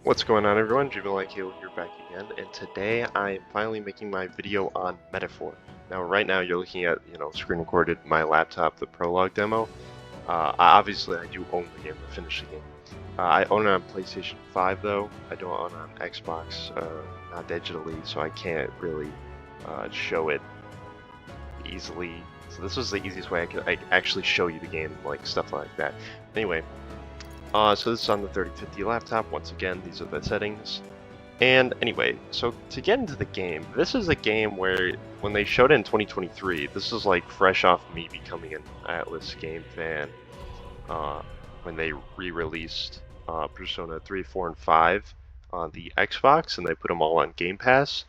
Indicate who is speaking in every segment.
Speaker 1: What's going on, everyone? Like here back again, and today I am finally making my video on Metaphor. Now, right now you're looking at, screen recorded my laptop, the prologue demo. Obviously I do own the game, I finished the game. I own it on PlayStation 5 though. I don't own it on Xbox, not digitally, so I can't really show it easily. So this was the easiest way I could actually show you the game, like stuff like that. Anyway. So this is on the 3050 laptop. Once again, these are the settings. And anyway, so to get into the game, this is a game where when they showed it in 2023, this is like fresh off me becoming an Atlus game fan. When they re-released Persona 3, 4, and 5 on the Xbox, and they put them all on Game Pass.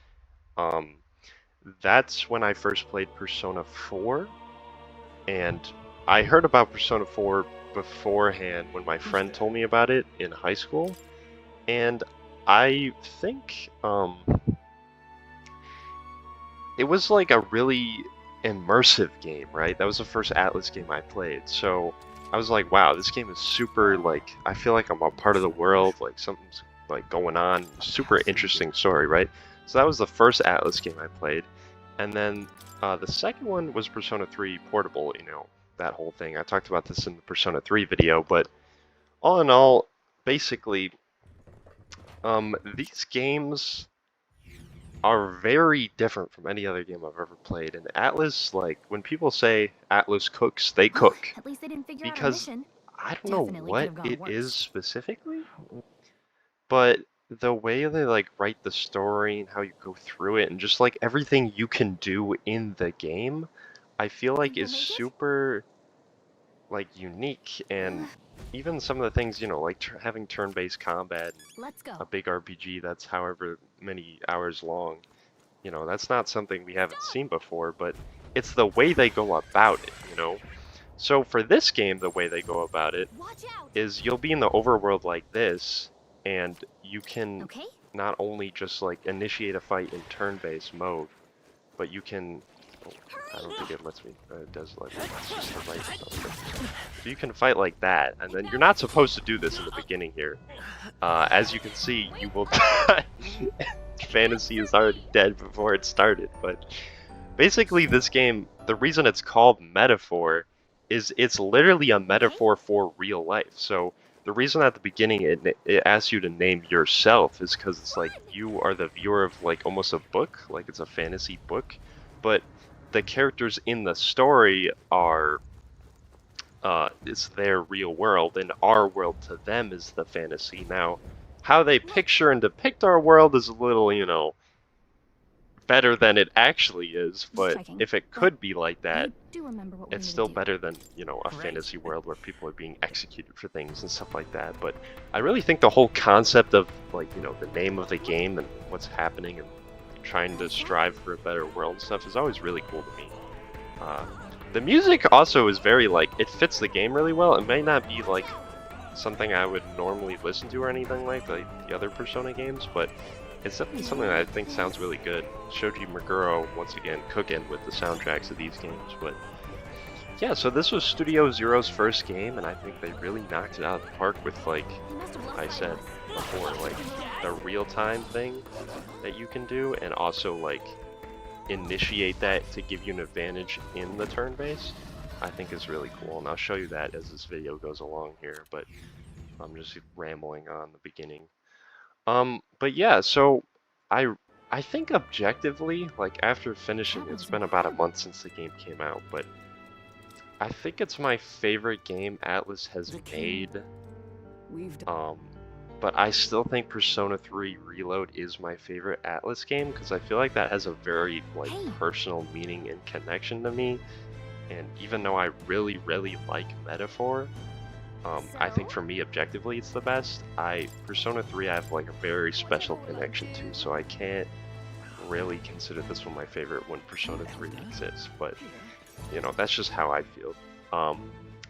Speaker 1: That's when I first played Persona 4, and I heard about Persona 4 beforehand when my friend told me about it in high school, and I think it was like a really immersive game, right? That was the first Atlus game I played, so I was like, wow, this game is super, like, I feel like I'm a part of the world, like something's like going on, super interesting story, right? So that was the first Atlus game I played, and then the second one was Persona 3 Portable, that whole thing. I talked about this in the Persona 3 video, but all in all, basically, these games are very different from any other game I've ever played. And Atlus, like, when people say Atlus cooks, they cook.
Speaker 2: At least they didn't figure out our
Speaker 1: Because
Speaker 2: mission.
Speaker 1: I don't know
Speaker 2: Definitely
Speaker 1: what
Speaker 2: could have gone
Speaker 1: it
Speaker 2: worse.
Speaker 1: is specifically, but the way they like write the story and how you go through it and just like everything you can do in the game, I feel like is super like unique, and even some of the things, like having turn-based combat,
Speaker 2: Let's go.
Speaker 1: a big RPG that's however many hours long, that's not something we haven't seen before, but it's the way they go about it. So for this game, the way they go about it is you'll be in the overworld like this, and you can not only just like initiate a fight in turn-based mode, but you can I don't think it lets me, it does let me, it's just the right So you can fight like that, and then you're not supposed to do this in the beginning here. As you can see, you will die. Fantasy is already dead before it started, but basically this game, the reason it's called Metaphor is it's literally a metaphor for real life. So the reason at the beginning it asks you to name yourself is because it's like you are the viewer of like almost a book, like it's a fantasy book, but the characters in the story are it's their real world, and our world to them is the fantasy. Now, how they picture and depict our world is a little, better than it actually is, but if it could be like that, it's still better than, a fantasy world where people are being executed for things and stuff like that. But I really think the whole concept of, like, the name of the game and what's happening and trying to strive for a better world and stuff is always really cool to me. The music also is very, like, it fits the game really well. It may not be, like, something I would normally listen to or anything like the other Persona games, but it's definitely something that I think sounds really good. Shoji Meguro, once again, cooking with the soundtracks of these games. But yeah, so this was Studio Zero's first game, and I think they really knocked it out of the park with, like I said before, like the real-time thing that you can do, and also like initiate that to give you an advantage in the turn-based, I think is really cool. And I'll show you that as this video goes along here, but I'm just rambling on the beginning. But yeah, so I think objectively, like after finishing, it's been about a month since the game came out, but I think it's my favorite game Atlus has made. But I still think Persona 3 Reload is my favorite Atlus game because I feel like that has a very like personal meaning and connection to me. And even though I really, really like Metaphor, I think for me, objectively, it's the best. Persona 3, I have like a very special connection to, so I can't really consider this one my favorite when Persona 3 exists, but, that's just how I feel.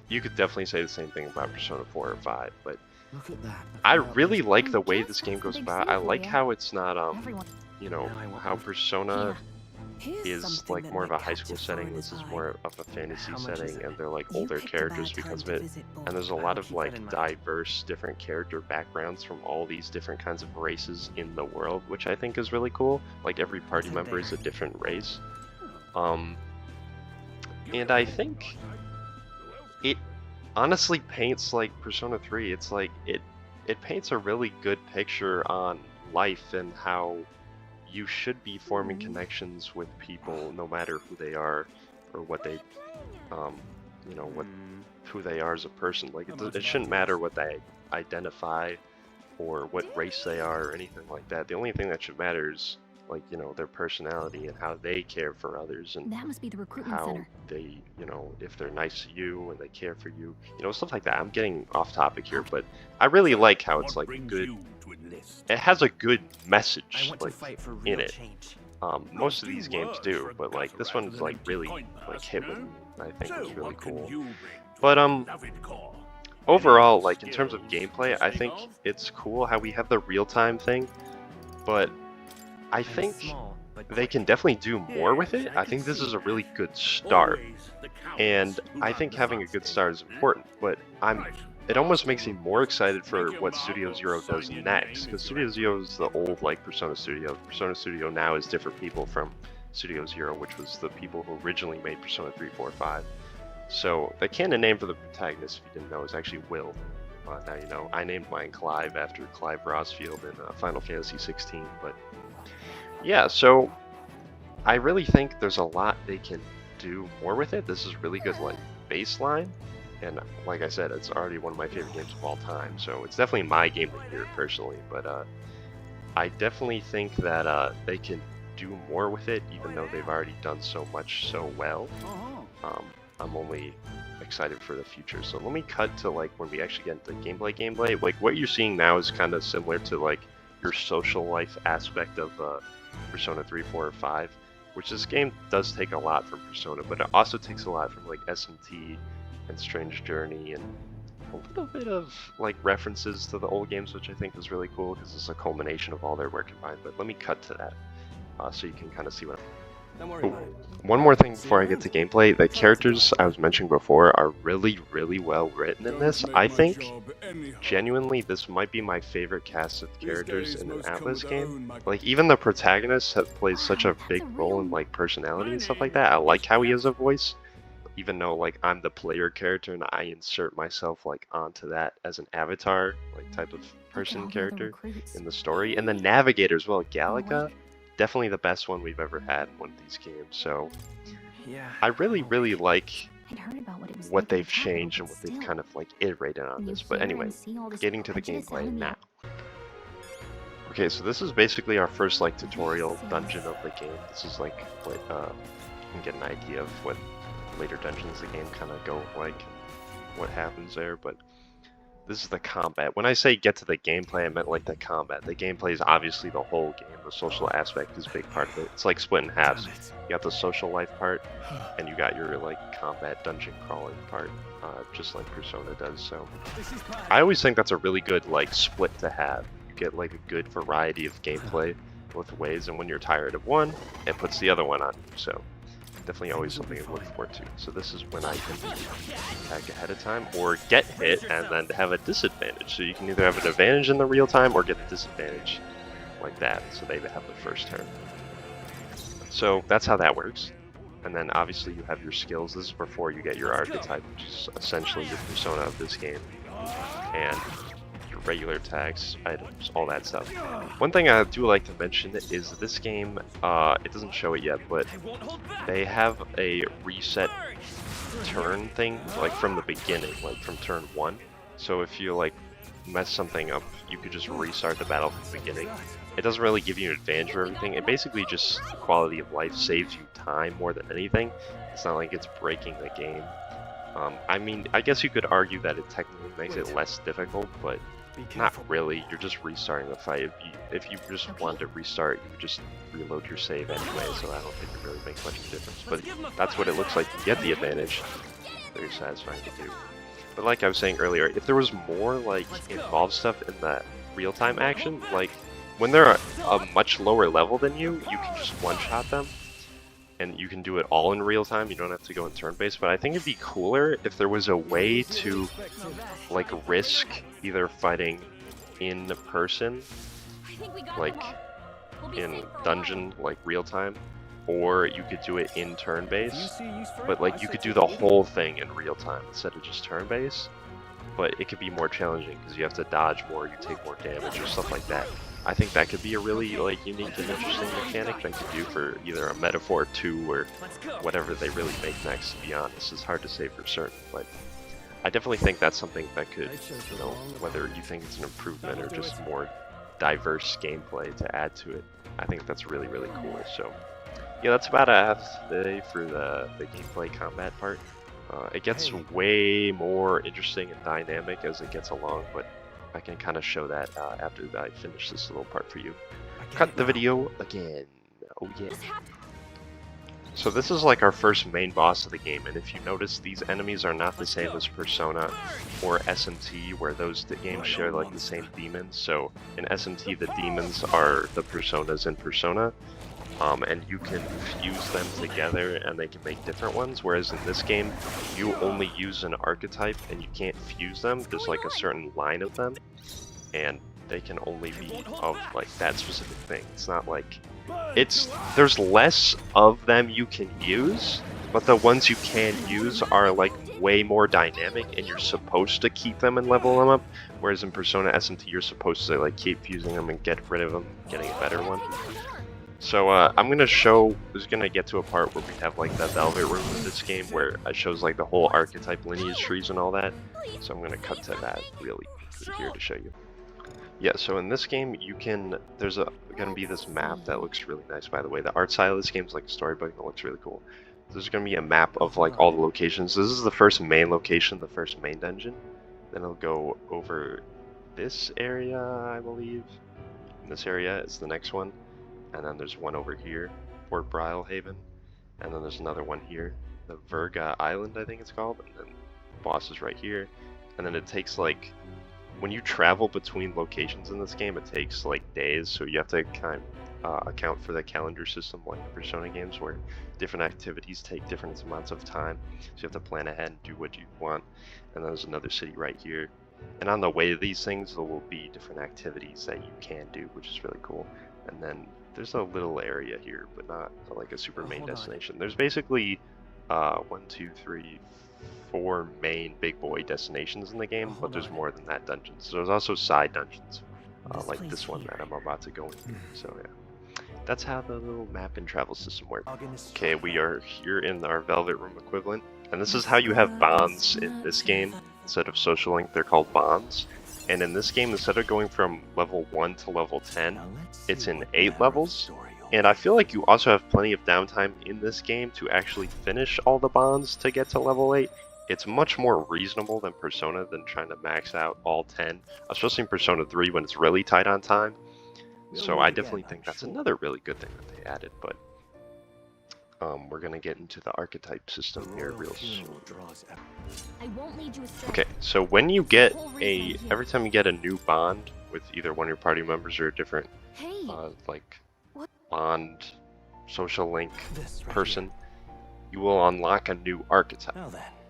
Speaker 1: You could definitely say the same thing about Persona 4 or 5, but I really like the way this game goes about. I like how it's not, how Persona is like more of a high school setting. This is more of a fantasy setting, and they're like older characters because of it. And there's a lot of like diverse different character backgrounds from all these different kinds of races in the world, which I think is really cool. Like every party member is a different race. And I think it honestly paints like Persona 3. It's like it paints a really good picture on life and how you should be forming connections with people no matter who they are or what they you know, who they are as a person. Like it shouldn't matter what they identify or what race they are or anything like that. The only thing that should matter is, like, you know, their personality and how they care for others, and
Speaker 2: That must be the recruitment
Speaker 1: how
Speaker 2: center.
Speaker 1: they, you know, if they're nice to you and they care for you, you know, stuff like that. I'm getting off topic here, but I really like how it's like good. It has a good message like in it. Most of these games do, but like this one's like really like hit with me. I think it's really cool. But overall, like in terms of gameplay, I think it's cool how we have the real-time thing, but I think they can definitely do more with it. I think this is a really good start, and I think having a good start is important, but it almost makes me more excited for what Studio Zero does next, because Studio Zero is the old like Persona Studio. Persona Studio now is different people from Studio Zero, which was the people who originally made Persona 3, 4, 5. So the canon name for the protagonist, if you didn't know, is actually Will. Now you know. I named mine Clive after Clive Rosfield in Final Fantasy 16, but yeah, so I really think there's a lot they can do more with it. This is really good like baseline, and like I said, it's already one of my favorite games of all time, so it's definitely my game of the year personally, but I definitely think that they can do more with it, even though they've already done so much so well. I'm only excited for the future. So let me cut to like when we actually get into gameplay. Like what you're seeing now is kind of similar to like your social life aspect of Persona 3, 4, or 5, which this game does take a lot from Persona, but it also takes a lot from like SMT and Strange Journey and a little bit of like references to the old games, which I think is really cool because it's a culmination of all their work combined. But let me cut to that so you can kind of see what. One more thing before I get to gameplay, the characters I was mentioning before are really, really well written in this. I think, genuinely, this might be my favorite cast of characters in an Atlus game. Like, even the protagonist plays such a big role in, like, personality and stuff like that. I like how he has a voice, even though, like, I'm the player character and I insert myself, like, onto that as an avatar, like, type of person character in the story. And the navigator as well, Gallica. Definitely the best one we've ever had in one of these games, so I really, really like what they've changed and what they've kind of like iterated on this. But anyway, getting to the gameplay now. Okay, so this is basically our first like tutorial dungeon of the game. This is like what you can get an idea of what later dungeons of the game kind of go like, what happens there, but this is the combat. When I say get to the gameplay, I meant like the combat. The gameplay is obviously the whole game. The social aspect is a big part of it. It's like split in half. So you got the social life part, and you got your like combat dungeon crawling part, just like Persona does. So I always think that's a really good like split to have. You get like a good variety of gameplay both ways, and when you're tired of one, it puts the other one on you. So definitely always something to look forward to. So this is when I can attack ahead of time or get hit and then have a disadvantage. So you can either have an advantage in the real time or get a disadvantage like that. So they have the first turn. So that's how that works. And then obviously you have your skills. This is before you get your archetype, which is essentially your persona of this game. And your regular attacks, items, all that stuff. One thing I do like to mention is this game, it doesn't show it yet, but they have a reset turn thing, like from the beginning, like from turn 1. So if you like mess something up, you could just restart the battle from the beginning. It doesn't really give you an advantage for everything. It basically just quality of life, saves you time more than anything. It's not like it's breaking the game. I mean, I guess you could argue that it technically makes it less difficult, but not really. You're just restarting the fight. If you just wanted to restart, you would just reload your save anyway, so I don't think it really makes much of a difference. But that's what it looks like to get the advantage. Very satisfying to do. But like I was saying earlier, if there was more like involved stuff in that real-time action, like when they're a much lower level than you, you can just one-shot them. and you can do it all in real time. You don't have to go in turn-based, but I think it'd be cooler if there was a way to like risk either fighting in person, like in dungeon, like real time, or you could do it in turn-based, but like you could do the whole thing in real time instead of just turn-based, but it could be more challenging because you have to dodge more, you take more damage or stuff like that. I think that could be a really like unique and interesting mechanic they could do for either a Metaphor 2 or whatever they really make next, to be honest. It's hard to say for certain, but I definitely think that's something that could, you know, whether you think it's an improvement or just more diverse gameplay to add to it, I think that's really, really cool. So yeah, that's about it today for the gameplay combat part. It gets way more interesting and dynamic as it gets along, but I can kind of show that after I finish this little part for you. Cut the video again. Oh yeah. So this is like our first main boss of the game, and if you notice, these enemies are not the same as Persona or SMT, where those games share like the same demons. So in SMT, the demons are the Personas in Persona, and you can fuse them together and they can make different ones, whereas in this game, you only use an archetype and you can't fuse them. There's like a certain line of them, and they can only be of like that specific thing. It's not like there's less of them you can use, but the ones you can use are like way more dynamic, and you're supposed to keep them and level them up, whereas in Persona SMT you're supposed to like keep fusing them and get rid of them, getting a better one. So I'm gonna get to a part where we have like the Velvet Room in this game where it shows like the whole archetype lineage trees and all that. So I'm gonna cut to that really quickly here to show you. Yeah, so in this game there's gonna be this map that looks really nice, by the way. The art style of this game is like a storybook and it looks really cool. There's gonna be a map of like all the locations. This is the first main location, the first main dungeon. Then it'll go over this area, I believe. And this area is the next one. And then there's one over here, Fort Brilehaven, and then there's another one here, the Virga Island, I think it's called, and then the boss is right here. And then it takes like, when you travel between locations in this game, it takes like days, so you have to kind of account for the calendar system like the Persona games, where different activities take different amounts of time, so you have to plan ahead and do what you want. And then there's another city right here. And on the way to these things, there will be different activities that you can do, which is really cool. And then there's a little area here, but not like a super main destination. There's basically 1, 2, 3, 4 main big boy destinations in the game, but there's more than that dungeons. There's also side dungeons, like this one that I'm about to go into. So yeah, that's how the little map and travel system works. Okay, we are here in our Velvet Room equivalent, and this is how you have bonds in this game. Instead of social link, they're called bonds. And in this game, instead of going from level 1 to level 10, it's in 8 levels. And I feel like you also have plenty of downtime in this game to actually finish all the bonds to get to level 8. It's much more reasonable than Persona than trying to max out all 10, especially in Persona 3 when it's really tight on time. So I definitely think that's another really good thing that they added, but we're gonna get into the archetype system here real soon. Okay, so when you get every time you get a new bond with either one of your party members or a different like bond social link person, you will unlock a new archetype.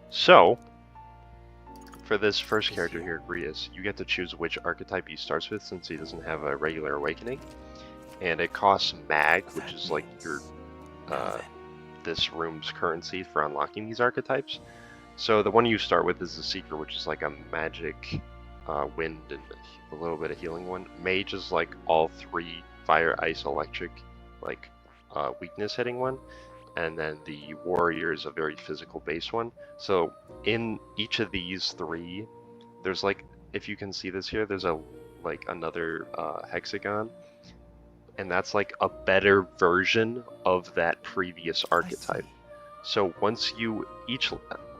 Speaker 1: So for this first character here, Grius, you get to choose which archetype he starts with, since he doesn't have a regular awakening, and it costs mag, which is like your this room's currency for unlocking these archetypes. So the one you start with is the Seeker, which is like a magic, wind, and a little bit of healing one. Mage is like all 3 fire, ice, electric, like weakness hitting one. And then the Warrior is a very physical based one. So in each of these 3, there's like, if you can see this here, there's like another hexagon. And that's like a better version of that previous archetype. So once each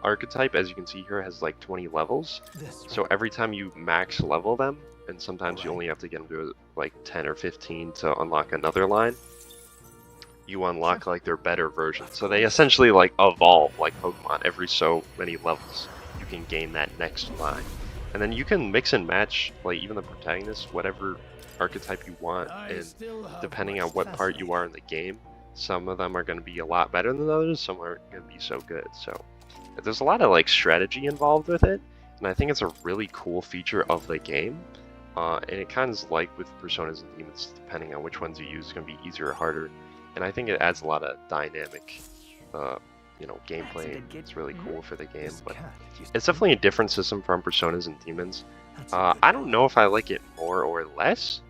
Speaker 1: archetype, as you can see here, has like 20 levels. So every time you max level them, and sometimes you only have to get them to like 10 or 15 to unlock another line, you unlock like their better version. So they essentially like evolve like Pokemon. Every so many levels, you can gain that next line. And then you can mix and match like even the protagonist, whatever archetype you want, and depending on what part you are in the game. Some of them are going to be a lot better than others, some aren't going to be so good. So there's a lot of like strategy involved with it, and I think it's a really cool feature of the game. And it kind of is like with Personas and Demons, depending on which ones you use, it's going to be easier or harder. And I think it adds a lot of dynamic, gameplay. It's really cool for the game, but it's definitely a different system from Personas and Demons. I don't know if I like it more or less.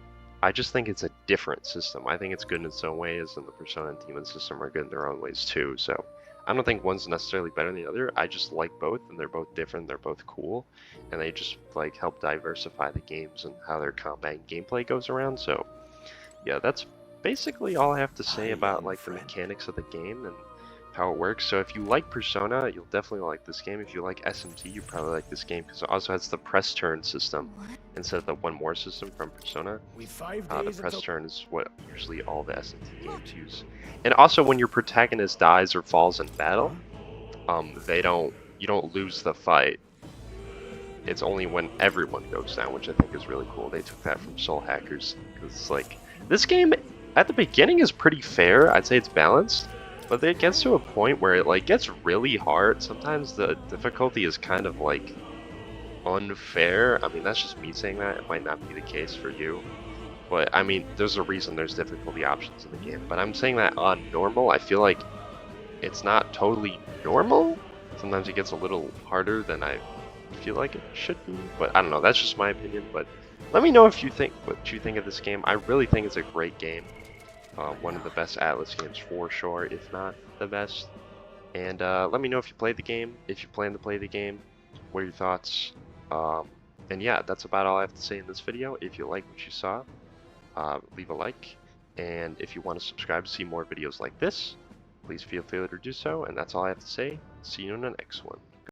Speaker 1: I just think it's a different system. I think it's good in its own ways, and the Persona and Demon system are good in their own ways too. So I don't think one's necessarily better than the other. I just like both, and they're both different. They're both cool, and they just like help diversify the games and how their combat and gameplay goes around. So yeah, that's basically all I have to say about like the mechanics of the game and how it works. So if you like Persona, you'll definitely like this game. If you like SMT, you probably like this game because it also has the press turn system instead of the one more system from Persona. The press turn is what usually all the SMT games use. And also when your protagonist dies or falls in battle, you don't lose the fight. It's only when everyone goes down, which I think is really cool. They took that from Soul Hackers because like this game at the beginning is pretty fair. I'd say it's balanced. But it gets to a point where it like gets really hard. Sometimes the difficulty is kind of like unfair. I mean, that's just me saying that. It might not be the case for you. But I mean, there's a reason there's difficulty options in the game. But I'm saying that on normal, I feel like it's not totally normal. Sometimes it gets a little harder than I feel like it should be. But I don't know. That's just my opinion. But let me know if you think what you think of this game. I really think it's a great game. One of the best Atlus games for sure, if not the best. And let me know if you played the game, if you plan to play the game, what are your thoughts. And yeah, that's about all I have to say in this video. If you like what you saw, leave a like. And if you want to subscribe to see more videos like this, please feel free to do so. And that's all I have to say. See you in the next one.